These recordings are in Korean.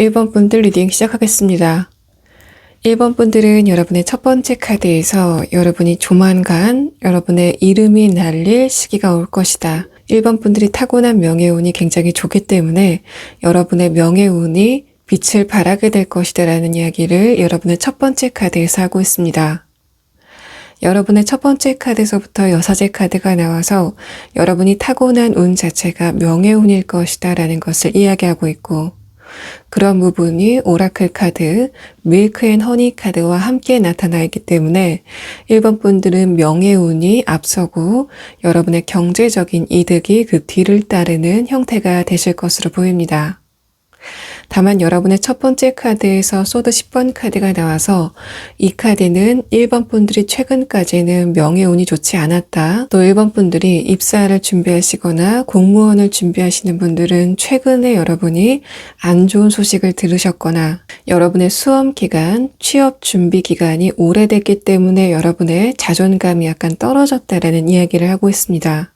1번 분들 리딩 시작하겠습니다. 1번 분들은 여러분의 첫 번째 카드에서 여러분이 조만간 여러분의 이름이 날릴 시기가 올 것이다. 1번 분들이 타고난 명예운이 굉장히 좋기 때문에 여러분의 명예운이 빛을 발하게 될 것이다 라는 이야기를 여러분의 첫 번째 카드에서 하고 있습니다. 여러분의 첫 번째 카드에서부터 여섯째 카드가 나와서 여러분이 타고난 운 자체가 명예운일 것이다 라는 것을 이야기하고 있고, 그런 부분이 오라클 카드, 밀크 앤 허니 카드와 함께 나타나 있기 때문에 1번 분들은 명예운이 앞서고 여러분의 경제적인 이득이 그 뒤를 따르는 형태가 되실 것으로 보입니다. 다만 여러분의 첫 번째 카드에서 소드 10번 카드가 나와서 이 카드는 1번 분들이 최근까지는 명예운이 좋지 않았다. 또 1번 분들이 입사를 준비하시거나 공무원을 준비하시는 분들은 최근에 여러분이 안 좋은 소식을 들으셨거나 여러분의 수험 기간, 취업 준비 기간이 오래됐기 때문에 여러분의 자존감이 약간 떨어졌다라는 이야기를 하고 있습니다.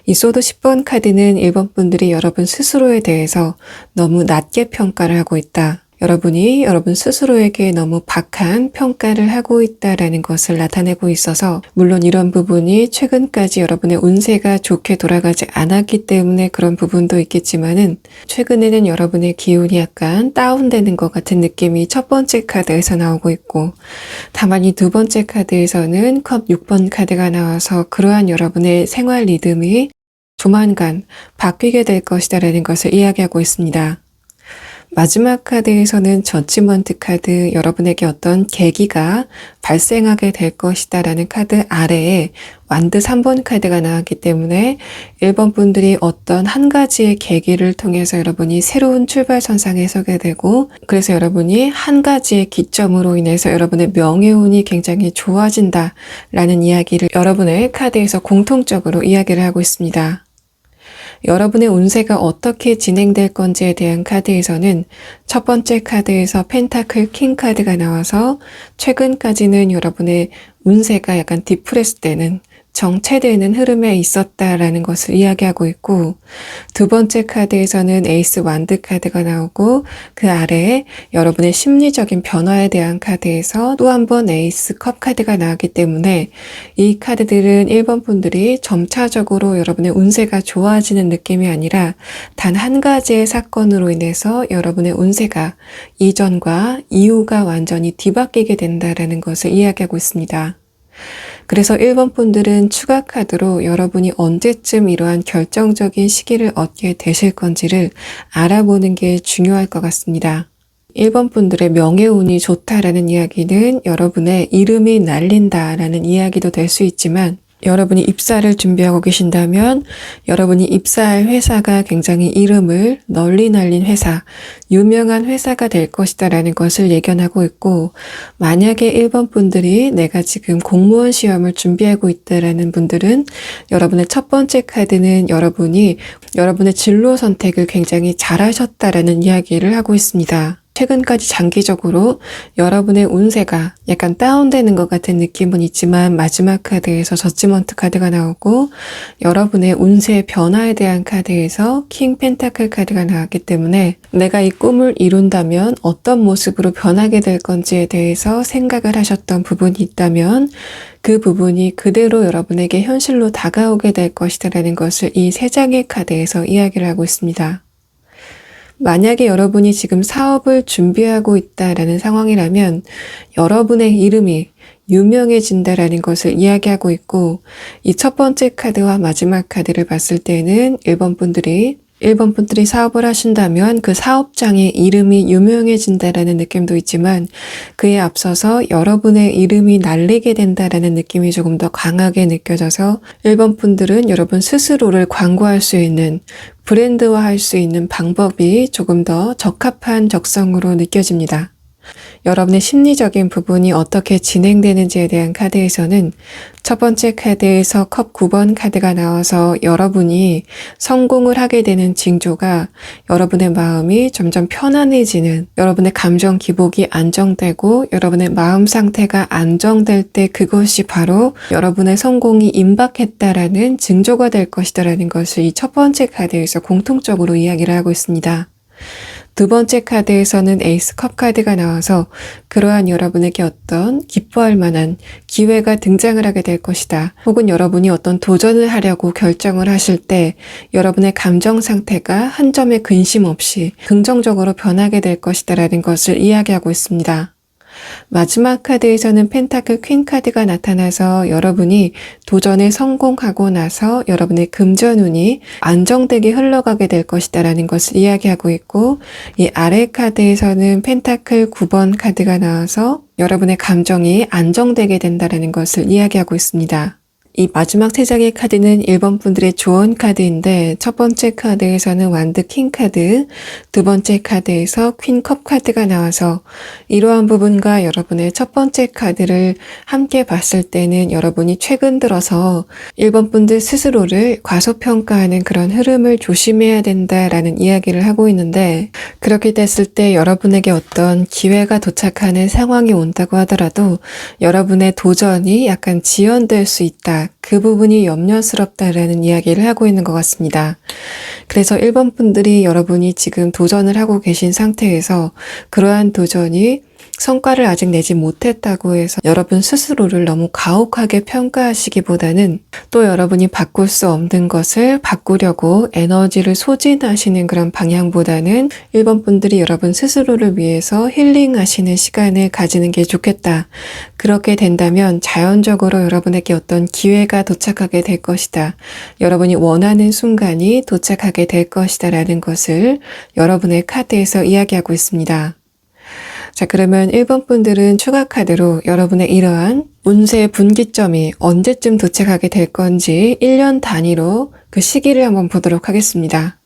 이 소드 10번 카드는 1번 분들이 여러분 스스로에 대해서 너무 낮게 평가를 하고 있다. 여러분이 여러분 스스로에게 너무 박한 평가를 하고 있다라는 것을 나타내고 있어서, 물론 이런 부분이 최근까지 여러분의 운세가 좋게 돌아가지 않았기 때문에 그런 부분도 있겠지만은 최근에는 여러분의 기운이 약간 다운되는 것 같은 느낌이 첫 번째 카드에서 나오고 있고, 다만 이 두 번째 카드에서는 컵 6번 카드가 나와서 그러한 여러분의 생활 리듬이 조만간 바뀌게 될 것이다 라는 것을 이야기하고 있습니다. 마지막 카드에서는 저지먼트 카드, 여러분에게 어떤 계기가 발생하게 될 것이다 라는 카드 아래에 완드 3번 카드가 나왔기 때문에 1번 분들이 어떤 한 가지의 계기를 통해서 여러분이 새로운 출발선상에 서게 되고, 그래서 여러분이 한 가지의 기점으로 인해서 여러분의 명예운이 굉장히 좋아진다 라는 이야기를 여러분의 카드에서 공통적으로 이야기를 하고 있습니다. 여러분의 운세가 어떻게 진행될 건지에 대한 카드에서는 첫 번째 카드에서 펜타클 킹 카드가 나와서 최근까지는 여러분의 운세가 약간 디프레스 되는, 정체되는 흐름에 있었다라는 것을 이야기하고 있고, 두 번째 카드에서는 에이스 완드 카드가 나오고 그 아래에 여러분의 심리적인 변화에 대한 카드에서 또 한 번 에이스 컵 카드가 나왔기 때문에 이 카드들은 1번 분들이 점차적으로 여러분의 운세가 좋아지는 느낌이 아니라 단 한 가지의 사건으로 인해서 여러분의 운세가 이전과 이후가 완전히 뒤바뀌게 된다라는 것을 이야기하고 있습니다. 그래서 1번 분들은 추가 카드로 여러분이 언제쯤 이러한 결정적인 시기를 얻게 되실 건지를 알아보는 게 중요할 것 같습니다. 1번 분들의 명예운이 좋다라는 이야기는 여러분의 이름이 날린다라는 이야기도 될 수 있지만, 여러분이 입사를 준비하고 계신다면 여러분이 입사할 회사가 굉장히 이름을 널리 날린 회사, 유명한 회사가 될 것이다 라는 것을 예견하고 있고, 만약에 1번 분들이 내가 지금 공무원 시험을 준비하고 있다라는 분들은 여러분의 첫 번째 카드는 여러분이 여러분의 진로 선택을 굉장히 잘하셨다라는 이야기를 하고 있습니다. 최근까지 장기적으로 여러분의 운세가 약간 다운되는 것 같은 느낌은 있지만 마지막 카드에서 저지먼트 카드가 나오고 여러분의 운세의 변화에 대한 카드에서 킹 펜타클 카드가 나왔기 때문에 내가 이 꿈을 이룬다면 어떤 모습으로 변하게 될 건지에 대해서 생각을 하셨던 부분이 있다면 그 부분이 그대로 여러분에게 현실로 다가오게 될 것이다 라는 것을 이 세 장의 카드에서 이야기를 하고 있습니다. 만약에 여러분이 지금 사업을 준비하고 있다라는 상황이라면 여러분의 이름이 유명해진다라는 것을 이야기하고 있고, 이 첫 번째 카드와 마지막 카드를 봤을 때는 1번 분들이 사업을 하신다면 그 사업장의 이름이 유명해진다라는 느낌도 있지만, 그에 앞서서 여러분의 이름이 날리게 된다라는 느낌이 조금 더 강하게 느껴져서 1번 분들은 여러분 스스로를 광고할 수 있는, 브랜드화할 수 있는 방법이 조금 더 적합한 적성으로 느껴집니다. 여러분의 심리적인 부분이 어떻게 진행되는지에 대한 카드에서는 첫 번째 카드에서 컵 9번 카드가 나와서 여러분이 성공을 하게 되는 징조가 여러분의 마음이 점점 편안해지는, 여러분의 감정 기복이 안정되고 여러분의 마음 상태가 안정될 때 그것이 바로 여러분의 성공이 임박했다라는 징조가 될 것이다라는 것을 이 첫 번째 카드에서 공통적으로 이야기를 하고 있습니다. 두 번째 카드에서는 에이스 컵 카드가 나와서 그러한 여러분에게 어떤 기뻐할 만한 기회가 등장을 하게 될 것이다. 혹은 여러분이 어떤 도전을 하려고 결정을 하실 때 여러분의 감정 상태가 한 점의 근심 없이 긍정적으로 변하게 될 것이다 라는 것을 이야기하고 있습니다. 마지막 카드에서는 펜타클 퀸 카드가 나타나서 여러분이 도전에 성공하고 나서 여러분의 금전운이 안정되게 흘러가게 될 것이다 라는 것을 이야기하고 있고, 이 아래 카드에서는 펜타클 9번 카드가 나와서 여러분의 감정이 안정되게 된다라는 것을 이야기하고 있습니다. 이 마지막 세 장의 카드는 1번 분들의 조언 카드인데, 첫 번째 카드에서는 완드 킹 카드, 두 번째 카드에서 퀸 컵 카드가 나와서 이러한 부분과 여러분의 첫 번째 카드를 함께 봤을 때는 여러분이 최근 들어서 1번 분들 스스로를 과소평가하는 그런 흐름을 조심해야 된다라는 이야기를 하고 있는데, 그렇게 됐을 때 여러분에게 어떤 기회가 도착하는 상황이 온다고 하더라도 여러분의 도전이 약간 지연될 수 있다. 그 부분이 염려스럽다라는 이야기를 하고 있는 것 같습니다. 그래서 1번 분들이 여러분이 지금 도전을 하고 계신 상태에서 그러한 도전이 성과를 아직 내지 못했다고 해서 여러분 스스로를 너무 가혹하게 평가하시기보다는, 또 여러분이 바꿀 수 없는 것을 바꾸려고 에너지를 소진하시는 그런 방향보다는 1번 분들이 여러분 스스로를 위해서 힐링하시는 시간을 가지는 게 좋겠다. 그렇게 된다면 자연적으로 여러분에게 어떤 기회가 도착하게 될 것이다. 여러분이 원하는 순간이 도착하게 될 것이다 라는 것을 여러분의 카드에서 이야기하고 있습니다. 자, 그러면 1번 분들은 추가 카드로 여러분의 이러한 운세의 분기점이 언제쯤 도착하게 될 건지 1년 단위로 그 시기를 한번 보도록 하겠습니다.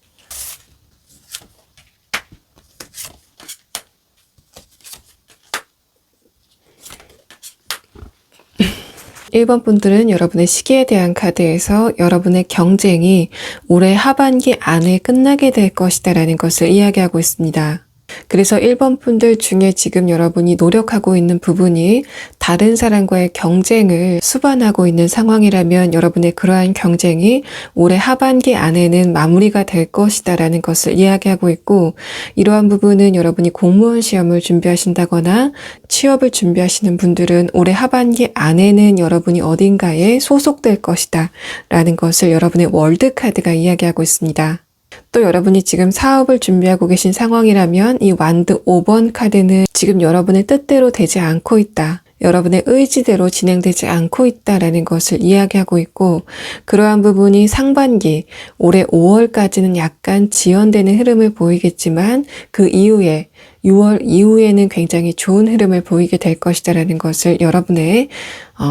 (1번) 분들은 여러분의 시기에 대한 카드에서 여러분의 경쟁이 올해 하반기 안에 끝나게 될 것이다 라는 것을 이야기하고 있습니다. 그래서 1번 분들 중에 지금 여러분이 노력하고 있는 부분이 다른 사람과의 경쟁을 수반하고 있는 상황이라면 여러분의 그러한 경쟁이 올해 하반기 안에는 마무리가 될 것이다 라는 것을 이야기하고 있고, 이러한 부분은 여러분이 공무원 시험을 준비하신다거나 취업을 준비하시는 분들은 올해 하반기 안에는 여러분이 어딘가에 소속될 것이다 라는 것을 여러분의 월드 카드가 이야기하고 있습니다. 또 여러분이 지금 사업을 준비하고 계신 상황이라면 이 완드 5번 카드는 지금 여러분의 뜻대로 되지 않고 있다. 여러분의 의지대로 진행되지 않고 있다라는 것을 이야기하고 있고, 그러한 부분이 상반기 올해 5월까지는 약간 지연되는 흐름을 보이겠지만 그 이후에 6월 이후에는 굉장히 좋은 흐름을 보이게 될 것이다라는 것을 여러분의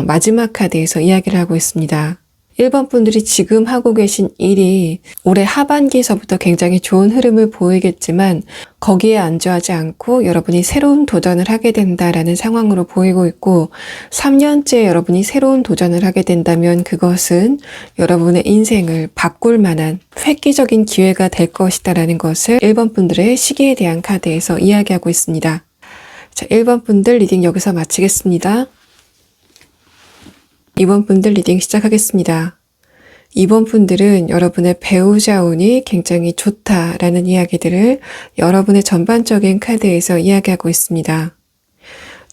마지막 카드에서 이야기를 하고 있습니다. 1번 분들이 지금 하고 계신 일이 올해 하반기에서부터 굉장히 좋은 흐름을 보이겠지만 거기에 안주하지 않고 여러분이 새로운 도전을 하게 된다라는 상황으로 보이고 있고, 3년째 여러분이 새로운 도전을 하게 된다면 그것은 여러분의 인생을 바꿀 만한 획기적인 기회가 될 것이다라는 것을 1번 분들의 시기에 대한 카드에서 이야기하고 있습니다. 자, 1번 분들 리딩 여기서 마치겠습니다. 2번 분들 리딩 시작하겠습니다. 2번 분들은 여러분의 배우자 운이 굉장히 좋다라는 이야기들을 여러분의 전반적인 카드에서 이야기하고 있습니다.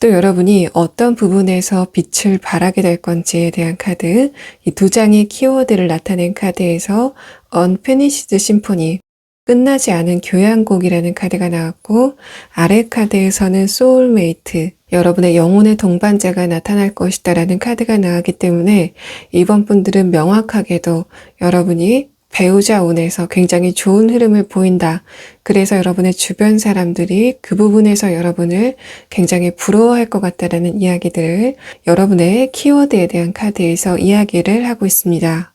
또 여러분이 어떤 부분에서 빛을 발하게 될 건지에 대한 카드, 이 두 장의 키워드를 나타낸 카드에서 Unfinished Symphony, 끝나지 않은 교향곡이라는 카드가 나왔고, 아래 카드에서는 소울메이트, 여러분의 영혼의 동반자가 나타날 것이다 라는 카드가 나왔기 때문에 이번 분들은 명확하게도 여러분이 배우자 운에서 굉장히 좋은 흐름을 보인다. 그래서 여러분의 주변 사람들이 그 부분에서 여러분을 굉장히 부러워할 것 같다라는 이야기들을 여러분의 키워드에 대한 카드에서 이야기를 하고 있습니다.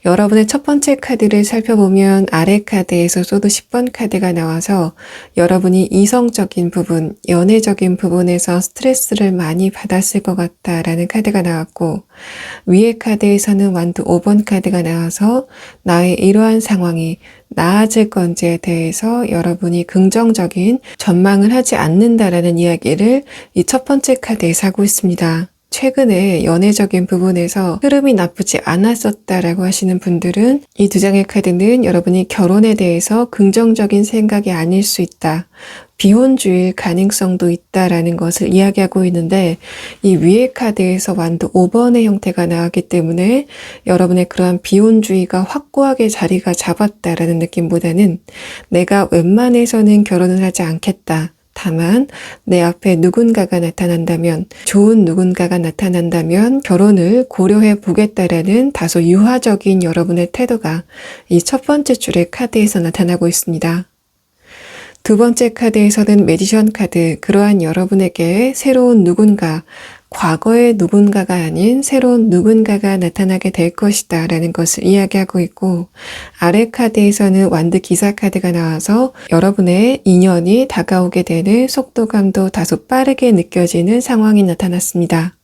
여러분의 첫 번째 카드를 살펴보면 아래 카드에서 소드 10번 카드가 나와서 여러분이 이성적인 부분, 연애적인 부분에서 스트레스를 많이 받았을 것 같다라는 카드가 나왔고, 위에 카드에서는 완드 5번 카드가 나와서 나의 이러한 상황이 나아질 건지에 대해서 여러분이 긍정적인 전망을 하지 않는다라는 이야기를 이 첫 번째 카드에서 하고 있습니다. 최근에 연애적인 부분에서 흐름이 나쁘지 않았었다라고 하시는 분들은 이 두 장의 카드는 여러분이 결혼에 대해서 긍정적인 생각이 아닐 수 있다. 비혼주의일 가능성도 있다라는 것을 이야기하고 있는데 이 위의 카드에서 완도 5번의 형태가 나왔기 때문에 여러분의 그러한 비혼주의가 확고하게 자리가 잡았다라는 느낌보다는 내가 웬만해서는 결혼을 하지 않겠다. 다만 내 앞에 누군가가 나타난다면, 좋은 누군가가 나타난다면 결혼을 고려해 보겠다라는 다소 유화적인 여러분의 태도가 이 첫 번째 줄의 카드에서 나타나고 있습니다. 두 번째 카드에서는 매지션 카드, 그러한 여러분에게 새로운 누군가, 과거의 누군가가 아닌 새로운 누군가가 나타나게 될 것이다 라는 것을 이야기하고 있고, 아래 카드에서는 완드 기사 카드가 나와서 여러분의 인연이 다가오게 되는 속도감도 다소 빠르게 느껴지는 상황이 나타났습니다.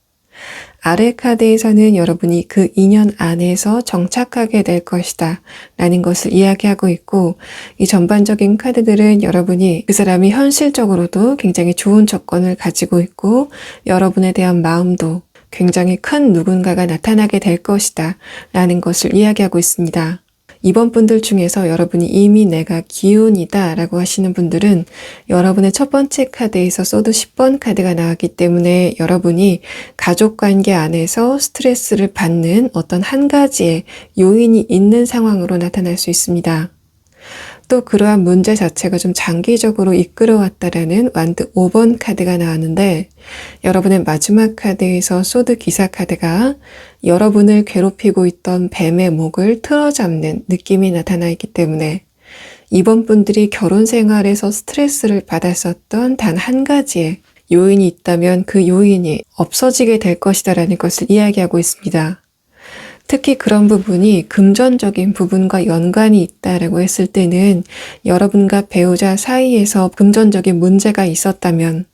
아래 카드에서는 여러분이 그 인연 안에서 정착하게 될 것이다 라는 것을 이야기하고 있고, 이 전반적인 카드들은 여러분이 그 사람이 현실적으로도 굉장히 좋은 조건을 가지고 있고 여러분에 대한 마음도 굉장히 큰 누군가가 나타나게 될 것이다 라는 것을 이야기하고 있습니다. 이번 분들 중에서 여러분이 이미 내가 기운이다 라고 하시는 분들은 여러분의 첫 번째 카드에서 소드 10번 카드가 나왔기 때문에 여러분이 가족관계 안에서 스트레스를 받는 어떤 한 가지의 요인이 있는 상황으로 나타날 수 있습니다. 또 그러한 문제 자체가 좀 장기적으로 이끌어왔다라는 완드 5번 카드가 나왔는데, 여러분의 마지막 카드에서 소드 기사 카드가 여러분을 괴롭히고 있던 뱀의 목을 틀어잡는 느낌이 나타나 있기 때문에 이번 분들이 결혼 생활에서 스트레스를 받았었던 단 한 가지의 요인이 있다면 그 요인이 없어지게 될 것이다라는 것을 이야기하고 있습니다. 특히 그런 부분이 금전적인 부분과 연관이 있다라고 했을 때는 여러분과 배우자 사이에서 금전적인 문제가 있었다면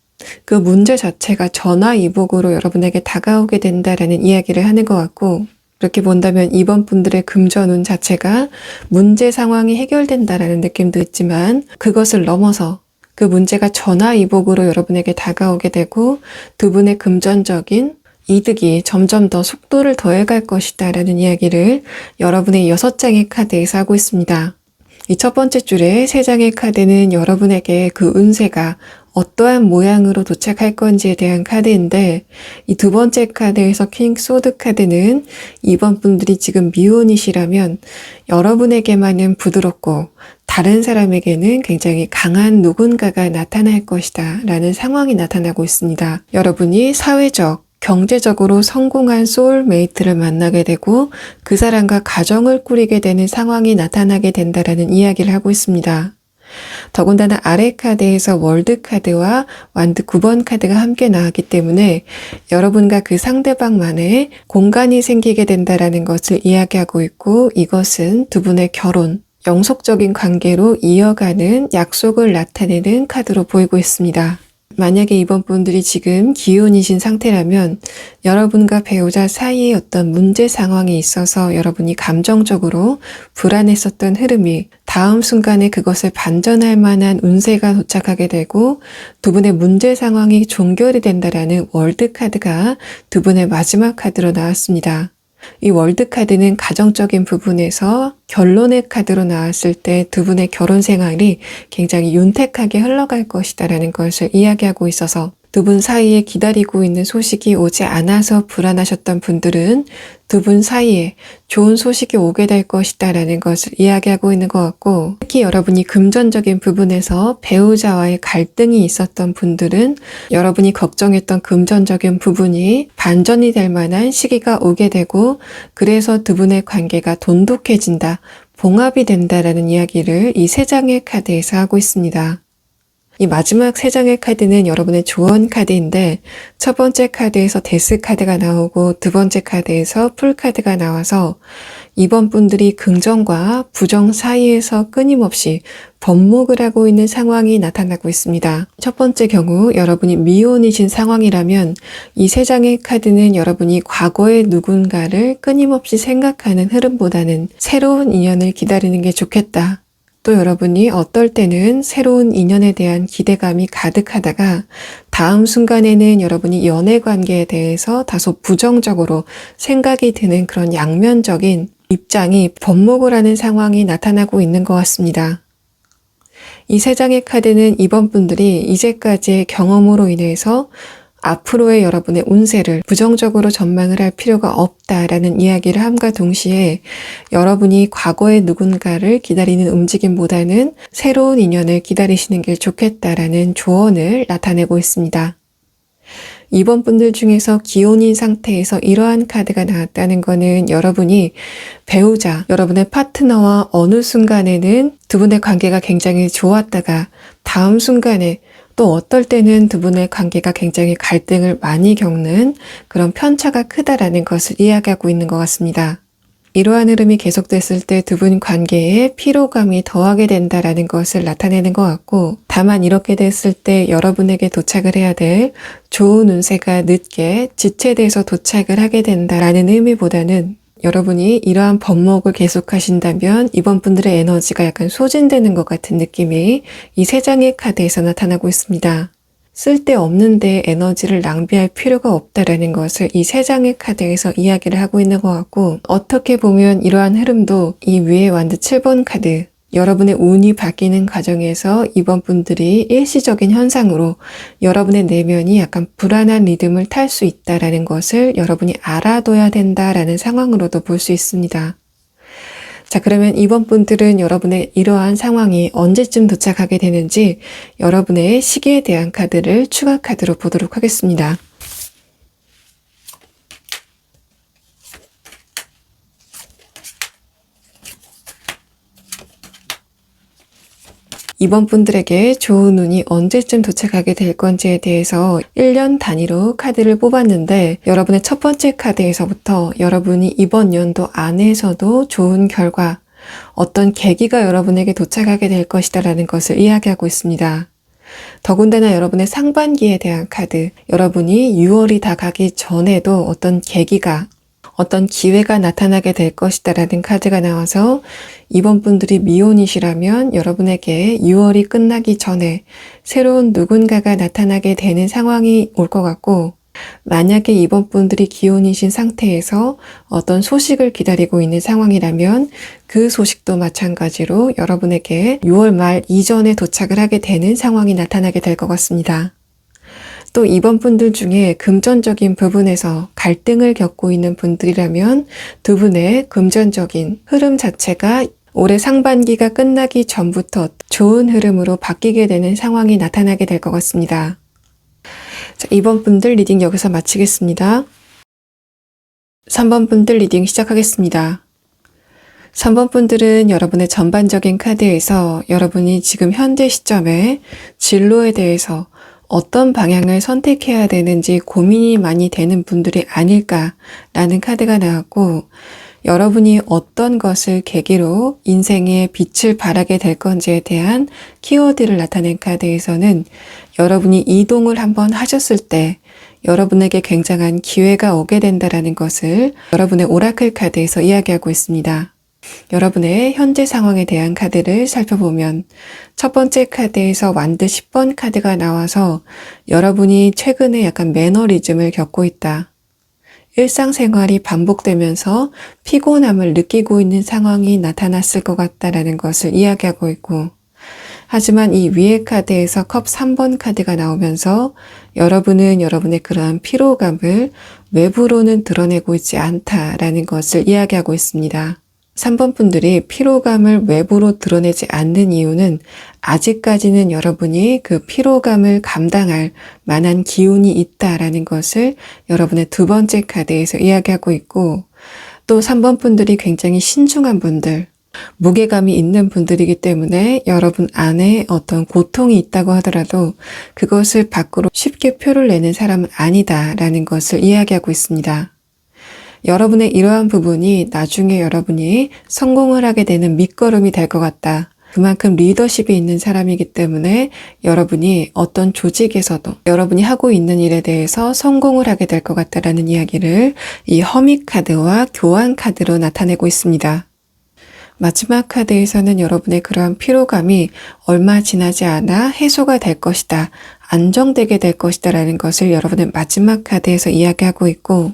그 문제 자체가 전화위복으로 여러분에게 다가오게 된다라는 이야기를 하는 것 같고, 그렇게 본다면 이번 분들의 금전운 자체가 문제 상황이 해결된다라는 느낌도 있지만 그것을 넘어서 그 문제가 전화위복으로 여러분에게 다가오게 되고 두 분의 금전적인 이득이 점점 더 속도를 더해갈 것이다 라는 이야기를 여러분의 6장의 카드에서 하고 있습니다. 이 첫 번째 줄의 3장의 카드는 여러분에게 그 운세가 어떠한 모양으로 도착할 건지에 대한 카드인데, 이 두 번째 카드에서 킹 소드 카드는 이번 분들이 지금 미혼이시라면 여러분에게만은 부드럽고 다른 사람에게는 굉장히 강한 누군가가 나타날 것이다 라는 상황이 나타나고 있습니다. 여러분이 사회적, 경제적으로 성공한 소울메이트를 만나게 되고 그 사람과 가정을 꾸리게 되는 상황이 나타나게 된다라는 이야기를 하고 있습니다. 더군다나 아래 카드에서 월드 카드와 완드 9번 카드가 함께 나왔기 때문에 여러분과 그 상대방만의 공간이 생기게 된다라는 것을 이야기하고 있고, 이것은 두 분의 결혼, 영속적인 관계로 이어가는 약속을 나타내는 카드로 보이고 있습니다. 만약에 이번 분들이 지금 기혼이신 상태라면 여러분과 배우자 사이에 어떤 문제 상황이 있어서 여러분이 감정적으로 불안했었던 흐름이 다음 순간에 그것을 반전할 만한 운세가 도착하게 되고 두 분의 문제 상황이 종결이 된다라는 월드 카드가 두 분의 마지막 카드로 나왔습니다. 이 월드 카드는 가정적인 부분에서 결론의 카드로 나왔을 때 두 분의 결혼 생활이 굉장히 윤택하게 흘러갈 것이다라는 것을 이야기하고 있어서 두 분 사이에 기다리고 있는 소식이 오지 않아서 불안하셨던 분들은 두 분 사이에 좋은 소식이 오게 될 것이다라는 것을 이야기하고 있는 것 같고, 특히 여러분이 금전적인 부분에서 배우자와의 갈등이 있었던 분들은 여러분이 걱정했던 금전적인 부분이 반전이 될 만한 시기가 오게 되고, 그래서 두 분의 관계가 돈독해진다, 봉합이 된다라는 이야기를 이 3장의 카드에서 하고 있습니다. 이 마지막 3장의 카드는 여러분의 조언 카드인데, 첫 번째 카드에서 데스 카드가 나오고 두 번째 카드에서 풀 카드가 나와서 이번 분들이 긍정과 부정 사이에서 끊임없이 번복을 하고 있는 상황이 나타나고 있습니다. 첫 번째 경우 여러분이 미혼이신 상황이라면 이 3장의 카드는 여러분이 과거의 누군가를 끊임없이 생각하는 흐름보다는 새로운 인연을 기다리는 게 좋겠다, 또 여러분이 어떨 때는 새로운 인연에 대한 기대감이 가득하다가 다음 순간에는 여러분이 연애 관계에 대해서 다소 부정적으로 생각이 드는 그런 양면적인 입장이 번복을 하는 상황이 나타나고 있는 것 같습니다. 이 세 장의 카드는 이번 분들이 이제까지의 경험으로 인해서 앞으로의 여러분의 운세를 부정적으로 전망을 할 필요가 없다라는 이야기를 함과 동시에 여러분이 과거의 누군가를 기다리는 움직임보다는 새로운 인연을 기다리시는 게 좋겠다라는 조언을 나타내고 있습니다. 이번 분들 중에서 기혼인 상태에서 이러한 카드가 나왔다는 거는 여러분이 배우자, 여러분의 파트너와 어느 순간에는 두 분의 관계가 굉장히 좋았다가 다음 순간에 또 어떨 때는 두 분의 관계가 굉장히 갈등을 많이 겪는 그런 편차가 크다라는 것을 이야기하고 있는 것 같습니다. 이러한 흐름이 계속됐을 때 두 분 관계에 피로감이 더하게 된다라는 것을 나타내는 것 같고, 다만 이렇게 됐을 때 여러분에게 도착을 해야 될 좋은 운세가 늦게 지체돼서 도착을 하게 된다라는 의미보다는 여러분이 이러한 번목을 계속하신다면 이번 분들의 에너지가 약간 소진되는 것 같은 느낌이 이 세 장의 카드에서 나타나고 있습니다. 쓸데없는데 에너지를 낭비할 필요가 없다라는 것을 이 세 장의 카드에서 이야기를 하고 있는 것 같고, 어떻게 보면 이러한 흐름도 이 위에 완드 7번 카드, 여러분의 운이 바뀌는 과정에서 이번 분들이 일시적인 현상으로 여러분의 내면이 약간 불안한 리듬을 탈 수 있다라는 것을 여러분이 알아둬야 된다라는 상황으로도 볼 수 있습니다. 자, 그러면 이번 분들은 여러분의 이러한 상황이 언제쯤 도착하게 되는지 여러분의 시기에 대한 카드를 추가 카드로 보도록 하겠습니다. 이번 분들에게 좋은 운이 언제쯤 도착하게 될 건지에 대해서 1년 단위로 카드를 뽑았는데, 여러분의 첫 번째 카드에서부터 여러분이 이번 연도 안에서도 좋은 결과, 어떤 계기가 여러분에게 도착하게 될 것이다라는 것을 이야기하고 있습니다. 더군다나 여러분의 상반기에 대한 카드, 여러분이 6월이 다 가기 전에도 어떤 계기가, 어떤 기회가 나타나게 될 것이다라는 카드가 나와서 이번 분들이 미혼이시라면 여러분에게 6월이 끝나기 전에 새로운 누군가가 나타나게 되는 상황이 올 것 같고, 만약에 이번 분들이 기혼이신 상태에서 어떤 소식을 기다리고 있는 상황이라면 그 소식도 마찬가지로 여러분에게 6월 말 이전에 도착을 하게 되는 상황이 나타나게 될 것 같습니다. 또 이번 분들 중에 금전적인 부분에서 갈등을 겪고 있는 분들이라면 두 분의 금전적인 흐름 자체가 올해 상반기가 끝나기 전부터 좋은 흐름으로 바뀌게 되는 상황이 나타나게 될 것 같습니다. 자, 이번 분들 리딩 여기서 마치겠습니다. 3번 분들 리딩 시작하겠습니다. 3번 분들은 여러분의 전반적인 카드에서 여러분이 지금 현재 시점에 진로에 대해서 어떤 방향을 선택해야 되는지 고민이 많이 되는 분들이 아닐까라는 카드가 나왔고, 여러분이 어떤 것을 계기로 인생의 빛을 발하게 될 건지에 대한 키워드를 나타낸 카드에서는 여러분이 이동을 한번 하셨을 때 여러분에게 굉장한 기회가 오게 된다라는 것을 여러분의 오라클 카드에서 이야기하고 있습니다. 여러분의 현재 상황에 대한 카드를 살펴보면 첫 번째 카드에서 완드 10번 카드가 나와서 여러분이 최근에 약간 매너리즘을 겪고 있다. 일상생활이 반복되면서 피곤함을 느끼고 있는 상황이 나타났을 것 같다라는 것을 이야기하고 있고, 하지만 이 위의 카드에서 컵 3번 카드가 나오면서 여러분은 여러분의 그러한 피로감을 외부로는 드러내고 있지 않다라는 것을 이야기하고 있습니다. 3번 분들이 피로감을 외부로 드러내지 않는 이유는 아직까지는 여러분이 그 피로감을 감당할 만한 기운이 있다라는 것을 여러분의 두 번째 카드에서 이야기하고 있고, 또 3번 분들이 굉장히 신중한 분들, 무게감이 있는 분들이기 때문에 여러분 안에 어떤 고통이 있다고 하더라도 그것을 밖으로 쉽게 표를 내는 사람은 아니다라는 것을 이야기하고 있습니다. 여러분의 이러한 부분이 나중에 여러분이 성공을 하게 되는 밑거름이 될 것 같다. 그만큼 리더십이 있는 사람이기 때문에 여러분이 어떤 조직에서도 여러분이 하고 있는 일에 대해서 성공을 하게 될 것 같다라는 이야기를 이 허밋 카드와 교환 카드로 나타내고 있습니다. 마지막 카드에서는 여러분의 그러한 피로감이 얼마 지나지 않아 해소가 될 것이다. 안정되게 될 것이다 라는 것을 여러분의 마지막 카드에서 이야기하고 있고,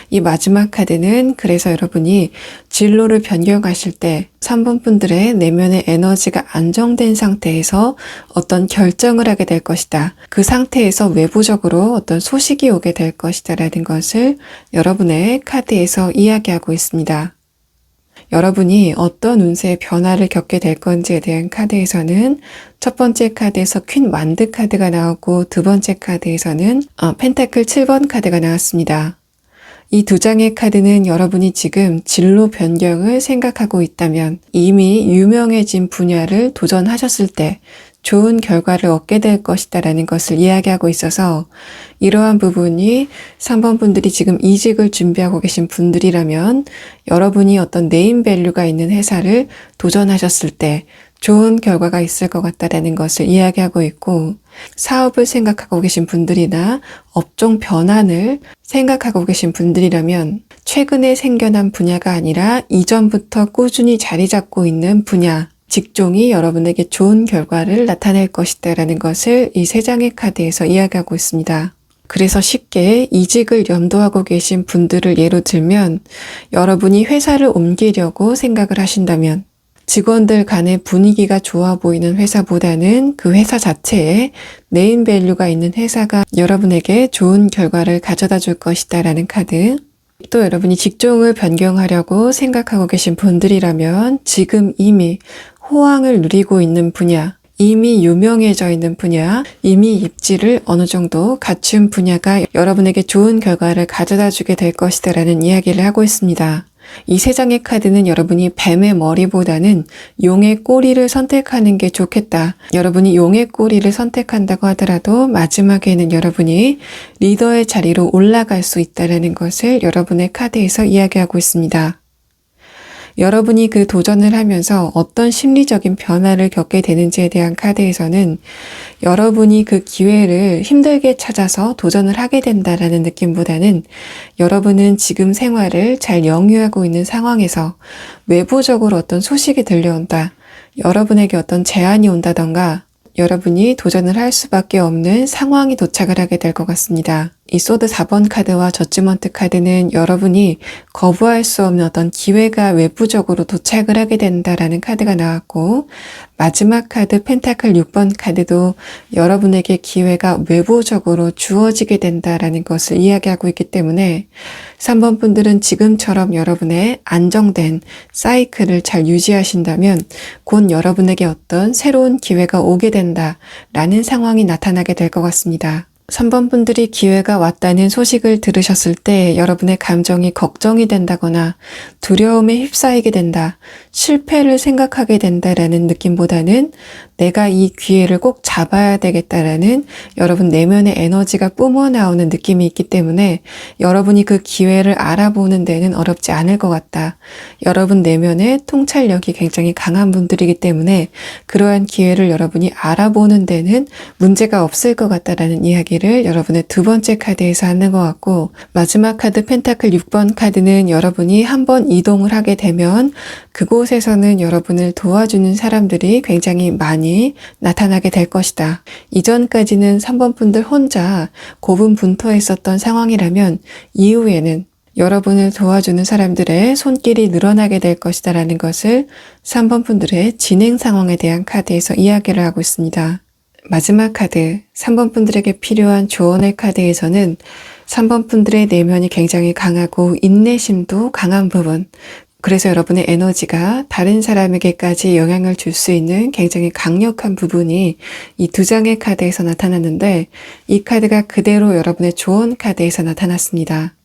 이 마지막 카드는 그래서 여러분이 진로를 변경하실 때 3번 분들의 내면의 에너지가 안정된 상태에서 어떤 결정을 하게 될 것이다. 그 상태에서 외부적으로 어떤 소식이 오게 될 것이다 라는 것을 여러분의 카드에서 이야기하고 있습니다. 여러분이 어떤 운세의 변화를 겪게 될 건지에 대한 카드에서는 첫 번째 카드에서 퀸 완드 카드가 나오고 두 번째 카드에서는 펜타클 7번 카드가 나왔습니다. 이 두 장의 카드는 여러분이 지금 진로 변경을 생각하고 있다면 이미 유명해진 분야를 도전하셨을 때 좋은 결과를 얻게 될 것이다 라는 것을 이야기하고 있어서, 이러한 부분이 3번 분들이 지금 이직을 준비하고 계신 분들이라면 여러분이 어떤 네임밸류가 있는 회사를 도전하셨을 때 좋은 결과가 있을 것 같다라는 것을 이야기하고 있고, 사업을 생각하고 계신 분들이나 업종 변환을 생각하고 계신 분들이라면 최근에 생겨난 분야가 아니라 이전부터 꾸준히 자리 잡고 있는 분야, 직종이 여러분에게 좋은 결과를 나타낼 것이다 라는 것을 이 세 장의 카드에서 이야기하고 있습니다. 그래서 쉽게 이직을 염두하고 계신 분들을 예로 들면, 여러분이 회사를 옮기려고 생각을 하신다면 직원들 간의 분위기가 좋아 보이는 회사보다는 그 회사 자체에 네임밸류가 있는 회사가 여러분에게 좋은 결과를 가져다 줄 것이다 라는 카드. 또 여러분이 직종을 변경하려고 생각하고 계신 분들이라면 지금 이미 호황을 누리고 있는 분야, 이미 유명해져 있는 분야, 이미 입지를 어느 정도 갖춘 분야가 여러분에게 좋은 결과를 가져다 주게 될 것이다 라는 이야기를 하고 있습니다. 이 세 장의 카드는 여러분이 뱀의 머리보다는 용의 꼬리를 선택하는 게 좋겠다. 여러분이 용의 꼬리를 선택한다고 하더라도 마지막에는 여러분이 리더의 자리로 올라갈 수 있다는 것을 여러분의 카드에서 이야기하고 있습니다. 여러분이 그 도전을 하면서 어떤 심리적인 변화를 겪게 되는지에 대한 카드에서는 여러분이 그 기회를 힘들게 찾아서 도전을 하게 된다라는 느낌보다는 여러분은 지금 생활을 잘 영위하고 있는 상황에서 외부적으로 어떤 소식이 들려온다. 여러분에게 어떤 제안이 온다던가 여러분이 도전을 할 수밖에 없는 상황이 도착을 하게 될 것 같습니다. 이 소드 4번 카드와 저지먼트 카드는 여러분이 거부할 수 없는 어떤 기회가 외부적으로 도착을 하게 된다라는 카드가 나왔고, 마지막 카드 펜타클 6번 카드도 여러분에게 기회가 외부적으로 주어지게 된다라는 것을 이야기하고 있기 때문에 3번 분들은 지금처럼 여러분의 안정된 사이클을 잘 유지하신다면 곧 여러분에게 어떤 새로운 기회가 오게 된다라는 상황이 나타나게 될 것 같습니다. 3번 분들이 기회가 왔다는 소식을 들으셨을 때 여러분의 감정이 걱정이 된다거나 두려움에 휩싸이게 된다, 실패를 생각하게 된다라는 느낌보다는 내가 이 기회를 꼭 잡아야 되겠다라는 여러분 내면의 에너지가 뿜어나오는 느낌이 있기 때문에 여러분이 그 기회를 알아보는 데는 어렵지 않을 것 같다. 여러분 내면의 통찰력이 굉장히 강한 분들이기 때문에 그러한 기회를 여러분이 알아보는 데는 문제가 없을 것 같다라는 이야기를 여러분의 두 번째 카드에서 하는 것 같고, 마지막 카드 펜타클 6번 카드는 여러분이 한번 이동을 하게 되면 그곳에서는 여러분을 도와주는 사람들이 굉장히 많이 나타나게 될 것이다. 이전까지는 3번 분들 혼자 고분분투했었던 상황이라면 이후에는 여러분을 도와주는 사람들의 손길이 늘어나게 될 것이다 라는 것을 3번 분들의 진행 상황에 대한 카드에서 이야기를 하고 있습니다. 마지막 카드, 3번 분들에게 필요한 조언의 카드에서는 3번 분들의 내면이 굉장히 강하고 인내심도 강한 부분, 그래서 여러분의 에너지가 다른 사람에게까지 영향을 줄 수 있는 굉장히 강력한 부분이 이 두 장의 카드에서 나타났는데, 이 카드가 그대로 여러분의 조언 카드에서 나타났습니다.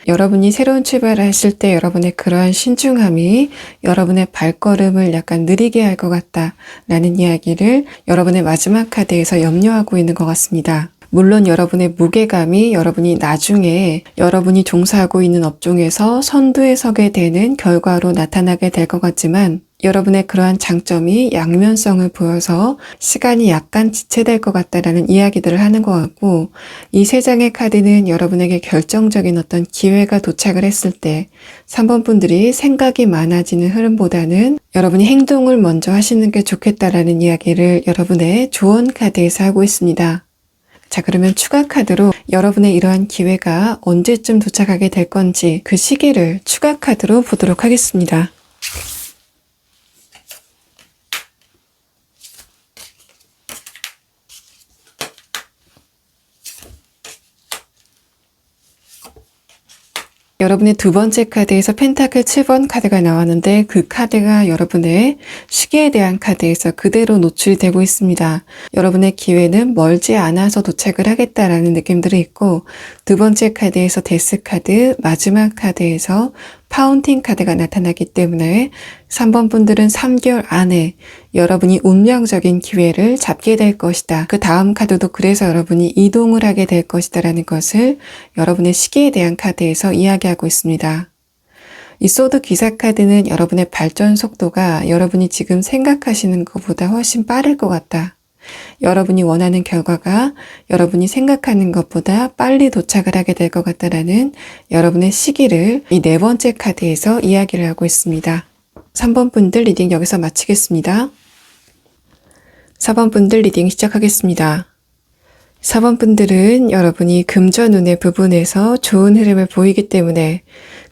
여러분이 새로운 출발을 했을 때 여러분의 그러한 신중함이 여러분의 발걸음을 약간 느리게 할 것 같다라는 이야기를 여러분의 마지막 카드에서 염려하고 있는 것 같습니다. 물론 여러분의 무게감이 여러분이 나중에 여러분이 종사하고 있는 업종에서 선두에 서게 되는 결과로 나타나게 될 것 같지만, 여러분의 그러한 장점이 양면성을 보여서 시간이 약간 지체될 것 같다라는 이야기들을 하는 것 같고, 이 세 장의 카드는 여러분에게 결정적인 어떤 기회가 도착을 했을 때 3번 분들이 생각이 많아지는 흐름보다는 여러분이 행동을 먼저 하시는 게 좋겠다라는 이야기를 여러분의 조언 카드에서 하고 있습니다. 자, 그러면 추가 카드로 여러분의 이러한 기회가 언제쯤 도착하게 될 건지 그 시기를 추가 카드로 보도록 하겠습니다. 여러분의 두 번째 카드에서 펜타클 7번 카드가 나왔는데 그 카드가 여러분의 시기에 대한 카드에서 그대로 노출이 되고 있습니다. 여러분의 기회는 멀지 않아서 도착을 하겠다라는 느낌들이 있고, 두 번째 카드에서 데스 카드, 마지막 카드에서 파운틴 카드가 나타나기 때문에 3번 분들은 3개월 안에 여러분이 운명적인 기회를 잡게 될 것이다. 그 다음 카드도 그래서 여러분이 이동을 하게 될 것이다 라는 것을 여러분의 시기에 대한 카드에서 이야기하고 있습니다. 이 소드 기사 카드는 여러분의 발전 속도가 여러분이 지금 생각하시는 것보다 훨씬 빠를 것 같다. 여러분이 원하는 결과가 여러분이 생각하는 것보다 빨리 도착을 하게 될 것 같다라는 여러분의 시기를 이 네 번째 카드에서 이야기를 하고 있습니다. 3번 분들 리딩 여기서 마치겠습니다. 4번 분들 리딩 시작하겠습니다. 4번 분들은 여러분이 금전운의 부분에서 좋은 흐름을 보이기 때문에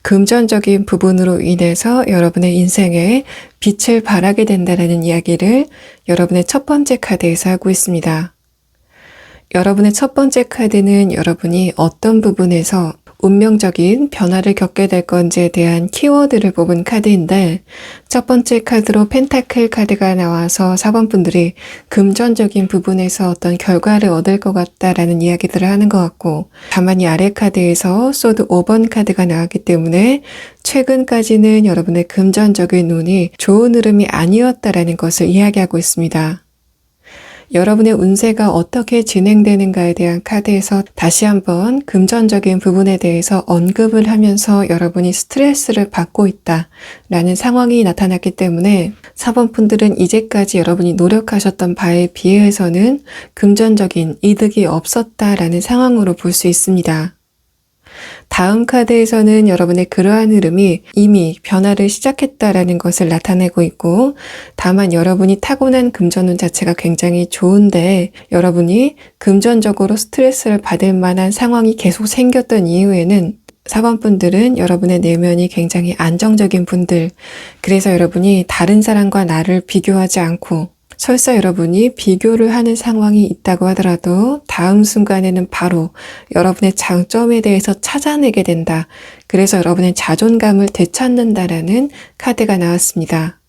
금전적인 부분으로 인해서 여러분의 인생에 빛을 발하게 된다는 이야기를 여러분의 첫 번째 카드에서 하고 있습니다. 여러분의 첫 번째 카드는 여러분이 어떤 부분에서 운명적인 변화를 겪게 될 건지에 대한 키워드를 뽑은 카드인데, 첫 번째 카드로 펜타클 카드가 나와서 4번 분들이 금전적인 부분에서 어떤 결과를 얻을 것 같다라는 이야기들을 하는 것 같고, 다만 이 아래 카드에서 소드 5번 카드가 나왔기 때문에 최근까지는 여러분의 금전적인 운이 좋은 흐름이 아니었다라는 것을 이야기하고 있습니다. 여러분의 운세가 어떻게 진행되는가에 대한 카드에서 다시 한번 금전적인 부분에 대해서 언급을 하면서 여러분이 스트레스를 받고 있다라는 상황이 나타났기 때문에 4번 분들은 이제까지 여러분이 노력하셨던 바에 비해서는 금전적인 이득이 없었다라는 상황으로 볼 수 있습니다. 다음 카드에서는 여러분의 그러한 흐름이 이미 변화를 시작했다라는 것을 나타내고 있고, 다만 여러분이 타고난 금전운 자체가 굉장히 좋은데 여러분이 금전적으로 스트레스를 받을 만한 상황이 계속 생겼던 이후에는 4번 분들은 여러분의 내면이 굉장히 안정적인 분들, 그래서 여러분이 다른 사람과 나를 비교하지 않고 설사 여러분이 비교를 하는 상황이 있다고 하더라도 다음 순간에는 바로 여러분의 장점에 대해서 찾아내게 된다. 그래서 여러분의 자존감을 되찾는다라는 카드가 나왔습니다.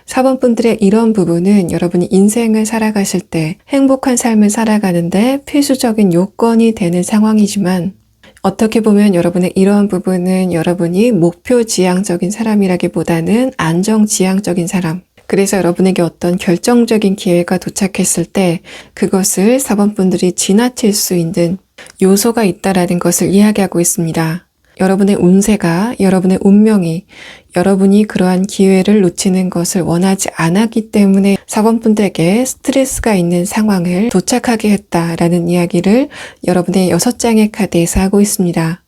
4번 분들의 이런 부분은 여러분이 인생을 살아가실 때 행복한 삶을 살아가는데 필수적인 요건이 되는 상황이지만, 어떻게 보면 여러분의 이러한 부분은 여러분이 목표지향적인 사람이라기보다는 안정지향적인 사람, 그래서 여러분에게 어떤 결정적인 기회가 도착했을 때 그것을 4번 분들이 지나칠 수 있는 요소가 있다라는 것을 이야기하고 있습니다. 여러분의 운세가, 여러분의 운명이 여러분이 그러한 기회를 놓치는 것을 원하지 않았기 때문에 4번 분들에게 스트레스가 있는 상황을 도착하게 했다라는 이야기를 여러분의 6장의 카드에서 하고 있습니다.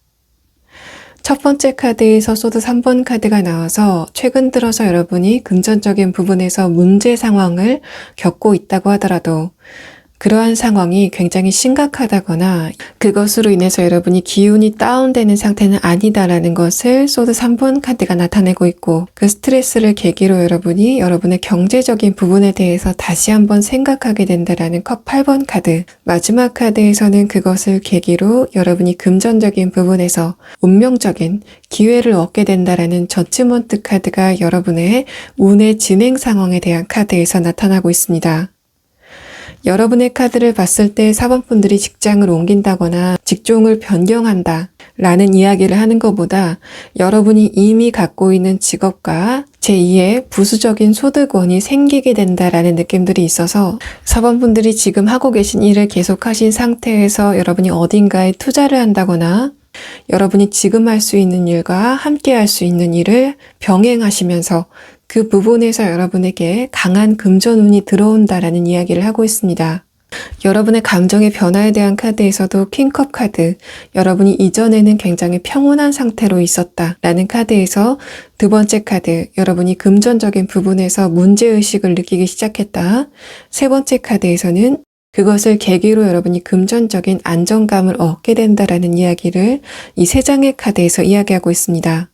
첫 번째 카드에서 소드 3번 카드가 나와서 최근 들어서 여러분이 금전적인 부분에서 문제 상황을 겪고 있다고 하더라도 그러한 상황이 굉장히 심각하다거나 그것으로 인해서 여러분이 기운이 다운되는 상태는 아니다라는 것을 소드 3번 카드가 나타내고 있고, 그 스트레스를 계기로 여러분이 여러분의 경제적인 부분에 대해서 다시 한번 생각하게 된다라는 컵 8번 카드, 마지막 카드에서는 그것을 계기로 여러분이 금전적인 부분에서 운명적인 기회를 얻게 된다라는 저지먼트 카드가 여러분의 운의 진행 상황에 대한 카드에서 나타나고 있습니다. 여러분의 카드를 봤을 때 4번 분들이 직장을 옮긴다거나 직종을 변경한다 라는 이야기를 하는 것보다 여러분이 이미 갖고 있는 직업과 제2의 부수적인 소득원이 생기게 된다라는 느낌들이 있어서 4번 분들이 지금 하고 계신 일을 계속하신 상태에서 여러분이 어딘가에 투자를 한다거나 여러분이 지금 할 수 있는 일과 함께 할 수 있는 일을 병행하시면서 그 부분에서 여러분에게 강한 금전운이 들어온다라는 이야기를 하고 있습니다. 여러분의 감정의 변화에 대한 카드에서도 킹컵 카드, 여러분이 이전에는 굉장히 평온한 상태로 있었다라는 카드에서 두 번째 카드, 여러분이 금전적인 부분에서 문제의식을 느끼기 시작했다. 세 번째 카드에서는 그것을 계기로 여러분이 금전적인 안정감을 얻게 된다라는 이야기를 이 세 장의 카드에서 이야기하고 있습니다.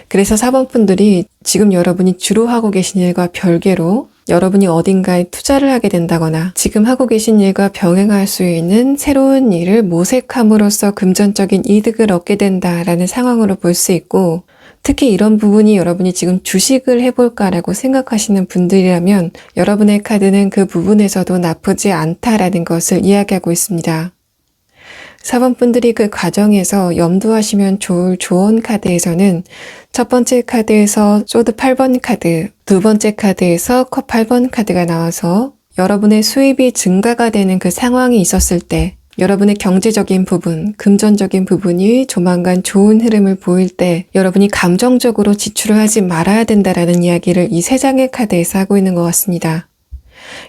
그래서 4번 분들이 지금 여러분이 주로 하고 계신 일과 별개로 여러분이 어딘가에 투자를 하게 된다거나 지금 하고 계신 일과 병행할 수 있는 새로운 일을 모색함으로써 금전적인 이득을 얻게 된다라는 상황으로 볼 수 있고, 특히 이런 부분이 여러분이 지금 주식을 해볼까라고 생각하시는 분들이라면 여러분의 카드는 그 부분에서도 나쁘지 않다라는 것을 이야기하고 있습니다. 4번 분들이 그 과정에서 염두하시면 좋을 조언 카드에서는 첫 번째 카드에서 소드 8번 카드, 두 번째 카드에서 컵 8번 카드가 나와서 여러분의 수입이 증가가 되는 그 상황이 있었을 때, 여러분의 경제적인 부분, 금전적인 부분이 조만간 좋은 흐름을 보일 때 여러분이 감정적으로 지출을 하지 말아야 된다라는 이야기를 이 세 장의 카드에서 하고 있는 것 같습니다.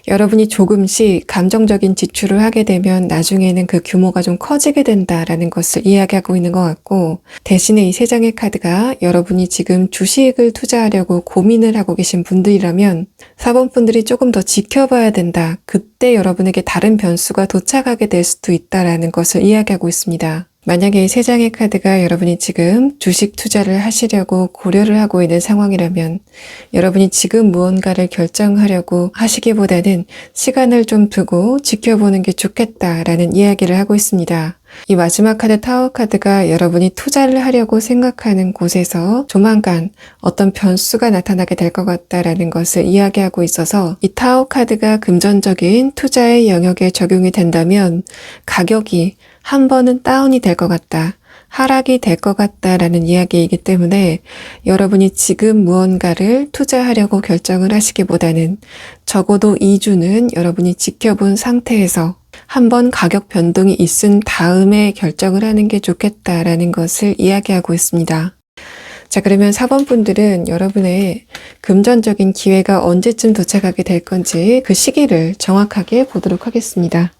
여러분이 조금씩 감정적인 지출을 하게 되면 나중에는 그 규모가 좀 커지게 된다라는 것을 이야기하고 있는 것 같고, 대신에 이 세 장의 카드가 여러분이 지금 주식을 투자하려고 고민을 하고 계신 분들이라면 4번 분들이 조금 더 지켜봐야 된다. 그때 여러분에게 다른 변수가 도착하게 될 수도 있다라는 것을 이야기하고 있습니다. 만약에 이 세 장의 카드가 여러분이 지금 주식 투자를 하시려고 고려를 하고 있는 상황이라면 여러분이 지금 무언가를 결정하려고 하시기보다는 시간을 좀 두고 지켜보는 게 좋겠다라는 이야기를 하고 있습니다. 이 마지막 카드 타워 카드가 여러분이 투자를 하려고 생각하는 곳에서 조만간 어떤 변수가 나타나게 될 것 같다라는 것을 이야기하고 있어서, 이 타워 카드가 금전적인 투자의 영역에 적용이 된다면 가격이 한 번은 다운이 될 것 같다, 하락이 될 것 같다라는 이야기이기 때문에 여러분이 지금 무언가를 투자하려고 결정을 하시기보다는 적어도 2주는 여러분이 지켜본 상태에서 한번 가격 변동이 있은 다음에 결정을 하는 게 좋겠다라는 것을 이야기하고 있습니다. 자, 그러면 4번 분들은 여러분의 금전적인 기회가 언제쯤 도착하게 될 건지 그 시기를 정확하게 보도록 하겠습니다.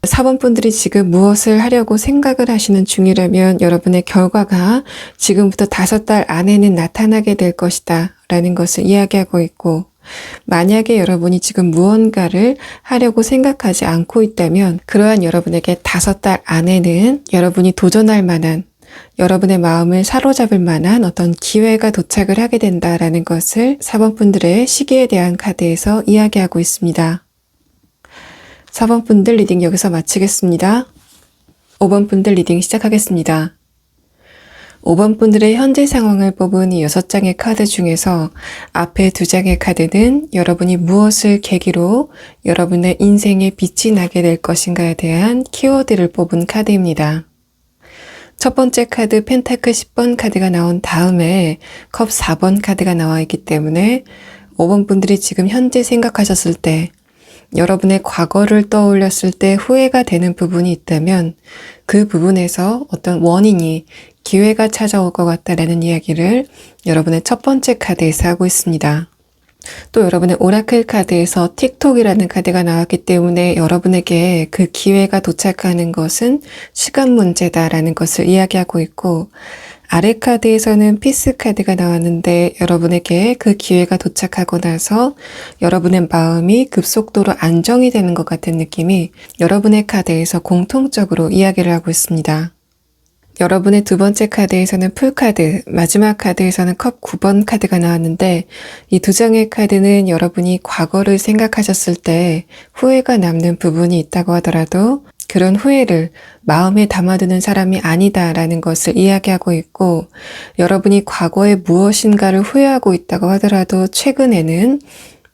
4번 분들이 지금 무엇을 하려고 생각을 하시는 중이라면 여러분의 결과가 지금부터 5달 안에는 나타나게 될 것이다 라는 것을 이야기하고 있고, 만약에 여러분이 지금 무언가를 하려고 생각하지 않고 있다면 그러한 여러분에게 5달 안에는 여러분이 도전할 만한, 여러분의 마음을 사로잡을 만한 어떤 기회가 도착을 하게 된다라는 것을 4번 분들의 시기에 대한 카드에서 이야기하고 있습니다. 4번 분들 리딩 여기서 마치겠습니다. 5번 분들 리딩 시작하겠습니다. 5번 분들의 현재 상황을 뽑은 이 6장의 카드 중에서 앞에 2장의 카드는 여러분이 무엇을 계기로 여러분의 인생에 빛이 나게 될 것인가에 대한 키워드를 뽑은 카드입니다. 첫 번째 카드 펜타클 10번 카드가 나온 다음에 컵 4번 카드가 나와 있기 때문에 5번 분들이 지금 현재 생각하셨을 때, 여러분의 과거를 떠올렸을 때 후회가 되는 부분이 있다면 그 부분에서 어떤 원인이, 기회가 찾아올 것 같다라는 이야기를 여러분의 첫 번째 카드에서 하고 있습니다. 또 여러분의 오라클 카드에서 틱톡이라는 카드가 나왔기 때문에 여러분에게 그 기회가 도착하는 것은 시간 문제다라는 것을 이야기하고 있고, 아래 카드에서는 피스 카드가 나왔는데 여러분에게 그 기회가 도착하고 나서 여러분의 마음이 급속도로 안정이 되는 것 같은 느낌이 여러분의 카드에서 공통적으로 이야기를 하고 있습니다. 여러분의 두 번째 카드에서는 풀카드, 마지막 카드에서는 컵 9번 카드가 나왔는데 이 두 장의 카드는 여러분이 과거를 생각하셨을 때 후회가 남는 부분이 있다고 하더라도 그런 후회를 마음에 담아두는 사람이 아니다라는 것을 이야기하고 있고, 여러분이 과거에 무엇인가를 후회하고 있다고 하더라도 최근에는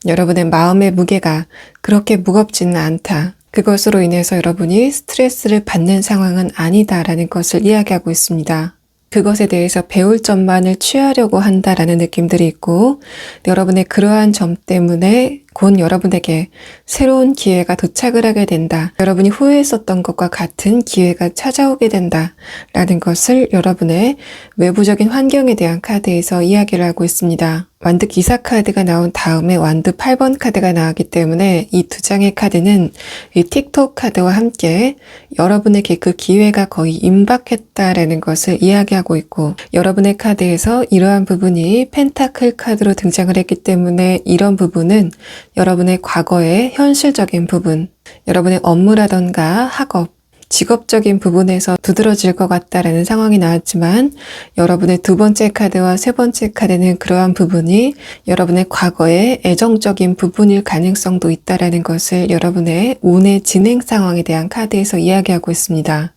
여러분의 마음의 무게가 그렇게 무겁지는 않다. 그것으로 인해서 여러분이 스트레스를 받는 상황은 아니다라는 것을 이야기하고 있습니다. 그것에 대해서 배울 점만을 취하려고 한다라는 느낌들이 있고, 여러분의 그러한 점 때문에 곧 여러분에게 새로운 기회가 도착을 하게 된다. 여러분이 후회했었던 것과 같은 기회가 찾아오게 된다. 라는 것을 여러분의 외부적인 환경에 대한 카드에서 이야기를 하고 있습니다. 완드 기사 카드가 나온 다음에 완드 8번 카드가 나왔기 때문에 이 두 장의 카드는 이 틱톡 카드와 함께 여러분에게 그 기회가 거의 임박했다라는 것을 이야기하고 있고, 여러분의 카드에서 이러한 부분이 펜타클 카드로 등장을 했기 때문에 이런 부분은 여러분의 과거의 현실적인 부분, 여러분의 업무라던가 학업, 직업적인 부분에서 두드러질 것 같다라는 상황이 나왔지만, 여러분의 두 번째 카드와 세 번째 카드는 그러한 부분이 여러분의 과거의 애정적인 부분일 가능성도 있다라는 것을 여러분의 운의 진행 상황에 대한 카드에서 이야기하고 있습니다.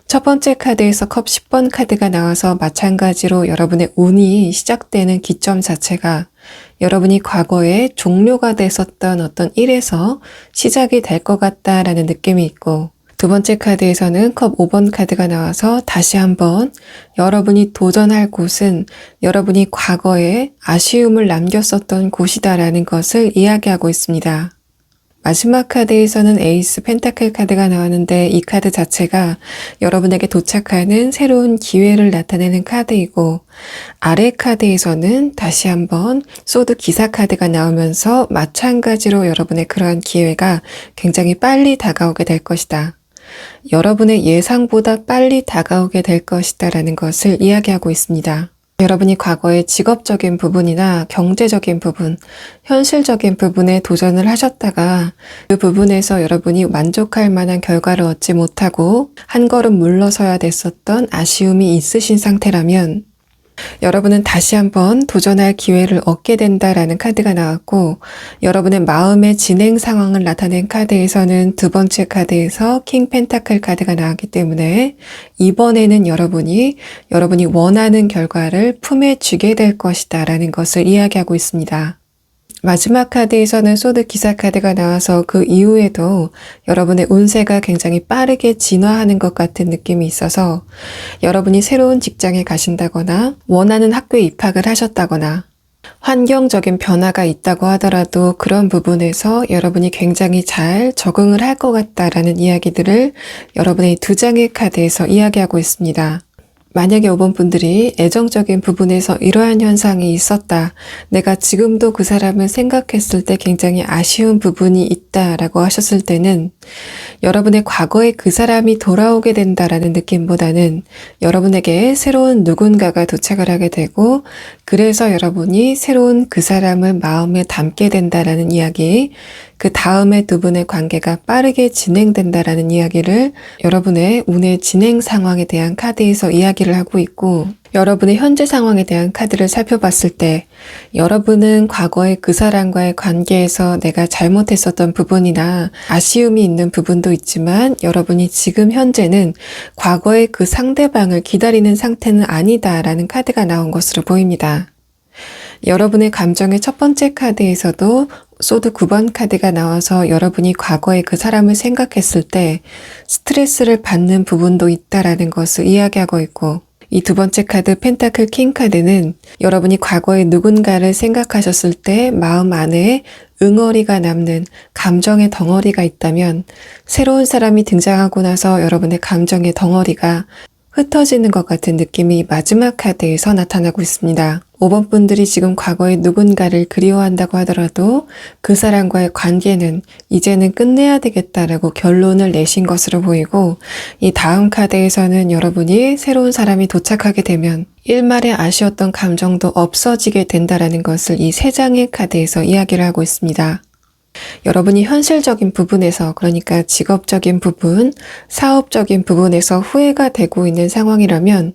첫 번째 카드에서 컵 10번 카드가 나와서 마찬가지로 여러분의 운이 시작되는 기점 자체가 여러분이 과거에 종료가 됐었던 어떤 일에서 시작이 될 것 같다라는 느낌이 있고, 두 번째 카드에서는 컵 5번 카드가 나와서 다시 한번 여러분이 도전할 곳은 여러분이 과거에 아쉬움을 남겼었던 곳이다라는 것을 이야기하고 있습니다. 마지막 카드에서는 에이스 펜타클 카드가 나왔는데 이 카드 자체가 여러분에게 도착하는 새로운 기회를 나타내는 카드이고, 아래 카드에서는 다시 한번 소드 기사 카드가 나오면서 마찬가지로 여러분의 그러한 기회가 굉장히 빨리 다가오게 될 것이다. 여러분의 예상보다 빨리 다가오게 될 것이다 라는 것을 이야기하고 있습니다. 여러분이 과거의 직업적인 부분이나 경제적인 부분, 현실적인 부분에 도전을 하셨다가 그 부분에서 여러분이 만족할 만한 결과를 얻지 못하고 한 걸음 물러서야 됐었던 아쉬움이 있으신 상태라면, 여러분은 다시 한번 도전할 기회를 얻게 된다라는 카드가 나왔고, 여러분의 마음의 진행 상황을 나타낸 카드에서는 두 번째 카드에서 킹 펜타클 카드가 나왔기 때문에 이번에는 여러분이 원하는 결과를 품에 쥐게 될 것이다 라는 것을 이야기하고 있습니다. 마지막 카드에서는 소드 기사 카드가 나와서 그 이후에도 여러분의 운세가 굉장히 빠르게 진화하는 것 같은 느낌이 있어서, 여러분이 새로운 직장에 가신다거나 원하는 학교에 입학을 하셨다거나 환경적인 변화가 있다고 하더라도 그런 부분에서 여러분이 굉장히 잘 적응을 할 것 같다라는 이야기들을 여러분의 두 장의 카드에서 이야기하고 있습니다. 만약에 5번 분들이 애정적인 부분에서 이러한 현상이 있었다, 내가 지금도 그 사람을 생각했을 때 굉장히 아쉬운 부분이 있다라고 하셨을 때는 여러분의 과거에 그 사람이 돌아오게 된다라는 느낌보다는 여러분에게 새로운 누군가가 도착을 하게 되고, 그래서 여러분이 새로운 그 사람을 마음에 담게 된다라는 이야기, 그 다음에 두 분의 관계가 빠르게 진행된다라는 이야기를 여러분의 운의 진행 상황에 대한 카드에서 이야기를 하고 있고, 여러분의 현재 상황에 대한 카드를 살펴봤을 때 여러분은 과거의 그 사람과의 관계에서 내가 잘못했었던 부분이나 아쉬움이 있는 부분도 있지만, 여러분이 지금 현재는 과거의 그 상대방을 기다리는 상태는 아니다라는 카드가 나온 것으로 보입니다. 여러분의 감정의 첫 번째 카드에서도 소드 9번 카드가 나와서 여러분이 과거에 그 사람을 생각했을 때 스트레스를 받는 부분도 있다라는 것을 이야기하고 있고, 이 두 번째 카드 펜타클 킹 카드는 여러분이 과거에 누군가를 생각하셨을 때 마음 안에 응어리가 남는 감정의 덩어리가 있다면, 새로운 사람이 등장하고 나서 여러분의 감정의 덩어리가 흩어지는 것 같은 느낌이 마지막 카드에서 나타나고 있습니다. 5번 분들이 지금 과거에 누군가를 그리워한다고 하더라도 그 사람과의 관계는 이제는 끝내야 되겠다라고 결론을 내신 것으로 보이고, 이 다음 카드에서는 여러분이 새로운 사람이 도착하게 되면 일말의 아쉬웠던 감정도 없어지게 된다라는 것을 이 세 장의 카드에서 이야기를 하고 있습니다. 여러분이 현실적인 부분에서, 그러니까 직업적인 부분, 사업적인 부분에서 후회가 되고 있는 상황이라면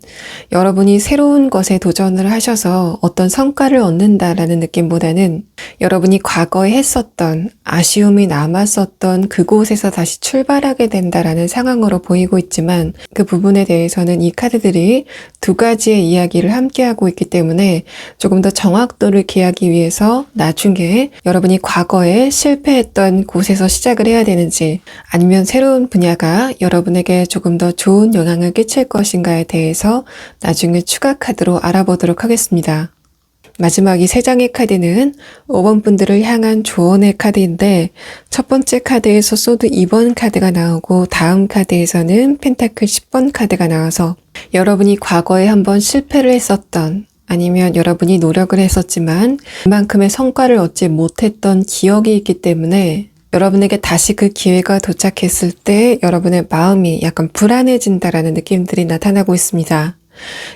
여러분이 새로운 것에 도전을 하셔서 어떤 성과를 얻는다라는 느낌보다는 여러분이 과거에 했었던 아쉬움이 남았었던 그곳에서 다시 출발하게 된다라는 상황으로 보이고 있지만, 그 부분에 대해서는 이 카드들이 두 가지의 이야기를 함께하고 있기 때문에 조금 더 정확도를 기하기 위해서 나중에 여러분이 과거에 실패했던 곳에서 시작을 해야 되는지, 아니면 새로운 분야가 여러분에게 조금 더 좋은 영향을 끼칠 것인가에 대해서 나중에 추가 카드로 알아보도록 하겠습니다. 마지막 이 3장의 카드는 5번 분들을 향한 조언의 카드인데 첫 번째 카드에서 소드 2번 카드가 나오고 다음 카드에서는 펜타클 10번 카드가 나와서 여러분이 과거에 한번 실패를 했었던 아니면 여러분이 노력을 했었지만 그만큼의 성과를 얻지 못했던 기억이 있기 때문에 여러분에게 다시 그 기회가 도착했을 때 여러분의 마음이 약간 불안해진다라는 느낌들이 나타나고 있습니다.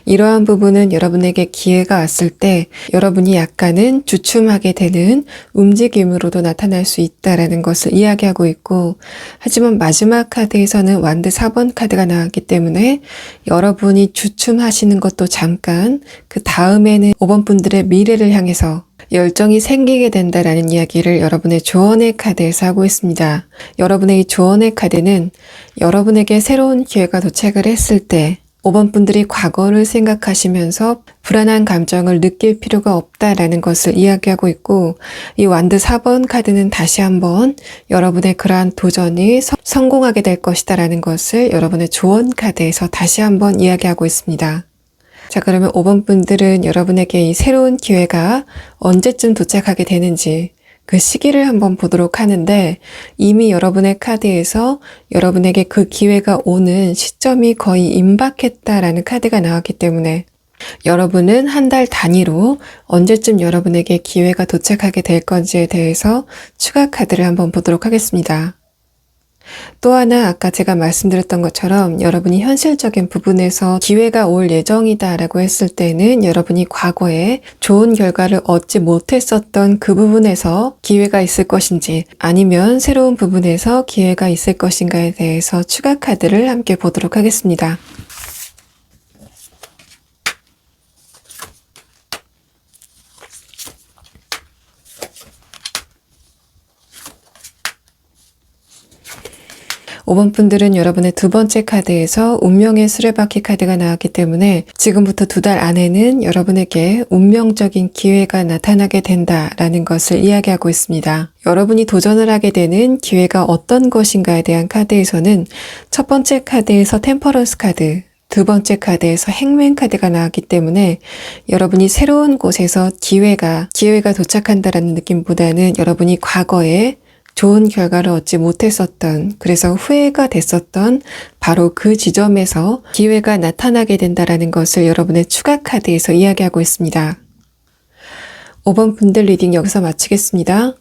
이러한 부분은 여러분에게 기회가 왔을 때 여러분이 약간은 주춤하게 되는 움직임으로도 나타날 수 있다라는 것을 이야기하고 있고, 하지만 마지막 카드에서는 완드 4번 카드가 나왔기 때문에 여러분이 주춤하시는 것도 잠깐, 그 다음에는 5번 분들의 미래를 향해서 열정이 생기게 된다라는 이야기를 여러분의 조언의 카드에서 하고 있습니다. 여러분의 이 조언의 카드는 여러분에게 새로운 기회가 도착을 했을 때 5번 분들이 과거를 생각하시면서 불안한 감정을 느낄 필요가 없다라는 것을 이야기하고 있고, 이 완드 4번 카드는 다시 한번 여러분의 그러한 도전이 성공하게 될 것이다라는 것을 여러분의 조언 카드에서 다시 한번 이야기하고 있습니다. 자, 그러면 5번 분들은 여러분에게 이 새로운 기회가 언제쯤 도착하게 되는지 그 시기를 한번 보도록 하는데, 이미 여러분의 카드에서 여러분에게 그 기회가 오는 시점이 거의 임박했다라는 카드가 나왔기 때문에 여러분은 한 달 단위로 언제쯤 여러분에게 기회가 도착하게 될 건지에 대해서 추가 카드를 한번 보도록 하겠습니다. 또 하나 아까 제가 말씀드렸던 것처럼 여러분이 현실적인 부분에서 기회가 올 예정이다 라고 했을 때는 여러분이 과거에 좋은 결과를 얻지 못했었던 그 부분에서 기회가 있을 것인지 아니면 새로운 부분에서 기회가 있을 것인가에 대해서 추가 카드를 함께 보도록 하겠습니다. 5번 분들은 여러분의 두 번째 카드에서 운명의 수레바퀴 카드가 나왔기 때문에 지금부터 2달 안에는 여러분에게 운명적인 기회가 나타나게 된다라는 것을 이야기하고 있습니다. 여러분이 도전을 하게 되는 기회가 어떤 것인가에 대한 카드에서는 첫 번째 카드에서 템퍼런스 카드, 두 번째 카드에서 행맨 카드가 나왔기 때문에 여러분이 새로운 곳에서 기회가 도착한다라는 느낌보다는 여러분이 과거에 좋은 결과를 얻지 못했었던, 그래서 후회가 됐었던 바로 그 지점에서 기회가 나타나게 된다라는 것을 여러분의 추가 카드에서 이야기하고 있습니다. 5번 분들 리딩 여기서 마치겠습니다.